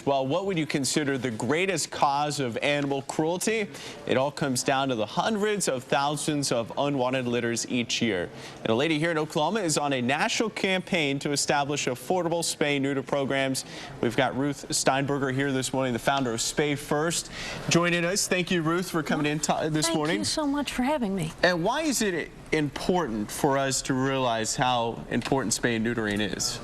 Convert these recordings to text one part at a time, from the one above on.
Well, what would you consider the greatest cause of animal cruelty? It all comes down to the hundreds of thousands of unwanted litters each year. And a lady here in Oklahoma is on a national campaign to establish affordable spay-neuter programs. We've got Ruth Steinberger here this morning, the founder of Spay FIRST, joining us. Thank you, Ruth, for coming in this morning. Thank you so much for having me. And why is it important for us to realize how important spay and neutering is?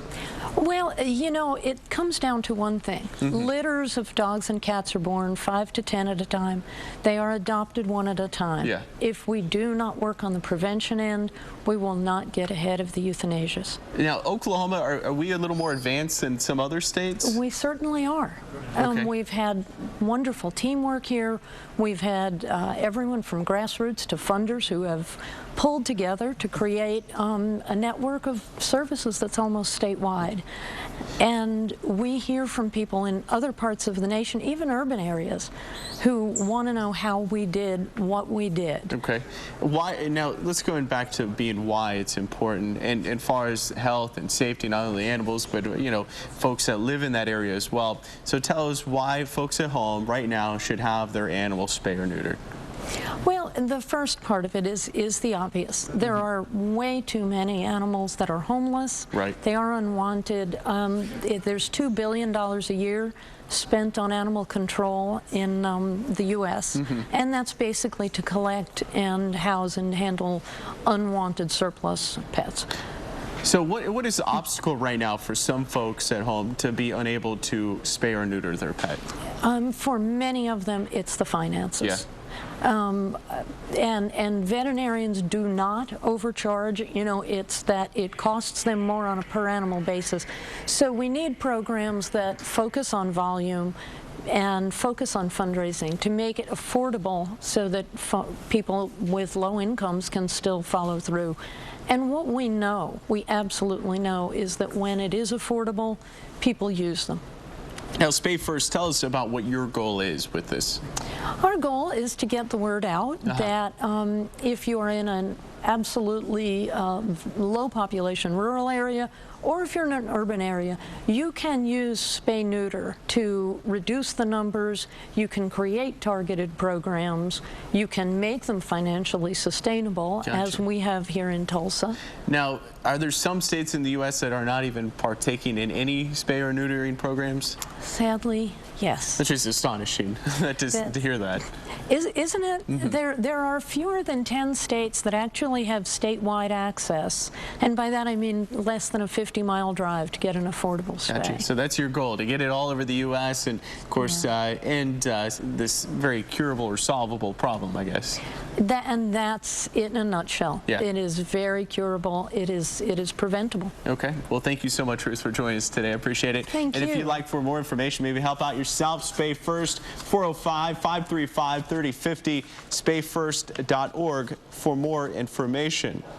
Well, you know, it comes down to one thing. Litters of dogs and cats are born 5 to 10 at a time. They are adopted one at a time. Yeah. If we do not work on the prevention end, we will not get ahead of the euthanasias. Now, Oklahoma, are we a little more advanced than some other states? We certainly are. Okay. We've had wonderful teamwork here. We've had everyone from grassroots to funders who have pulled together to create a network of services that's almost statewide. And we hear from people in other parts of the nation, even urban areas, who want to know how we did what we did. Okay. Why? Now, let's go back to being why it's important, and as far as health and safety, not only animals, but, you know, folks that live in that area as well. So tell us why folks at home right now should have their animals spayed or neutered. Well, the first part of it is the obvious. There are way too many animals that are homeless. Right. They are unwanted. There's $2 billion a year spent on animal control in the U.S., and that's basically to collect and house and handle unwanted surplus pets. So what is the obstacle right now for some folks at home to be unable to spay or neuter their pet? For many of them, it's the finances. Yeah. And veterinarians do not overcharge. You know, it's that it costs them more on a per animal basis. So we need programs that focus on volume and focus on fundraising to make it affordable so that people with low incomes can still follow through. And what we know, we absolutely know, is that when it is affordable, people use them. Now, Spay First, tell us about what your goal is with this. Our goal is to get the word out that if you are in an absolutely low population rural area, or if you're in an urban area, you can use spay-neuter to reduce the numbers. You can create targeted programs. You can make them financially sustainable, as we have here in Tulsa. Now, are there some states in the U.S. that are not even partaking in any spay or neutering programs? Sadly, yes. That's just astonishing to hear that. Isn't it? There are fewer than 10 states that actually have statewide access, and by that I mean less than a 50-mile drive to get an affordable spay. Gotcha. So that's your goal, to get it all over the U.S. and, of course, end this very curable or solvable problem, I guess. And that's it in a nutshell. Yeah. It is very curable. It is preventable. Okay. Well, thank you so much, Ruth, for joining us today. I appreciate it. Thank you. And if you'd like for more information, maybe help out yourself, Spay First, 405-535-3050, spayfirst.org for more information.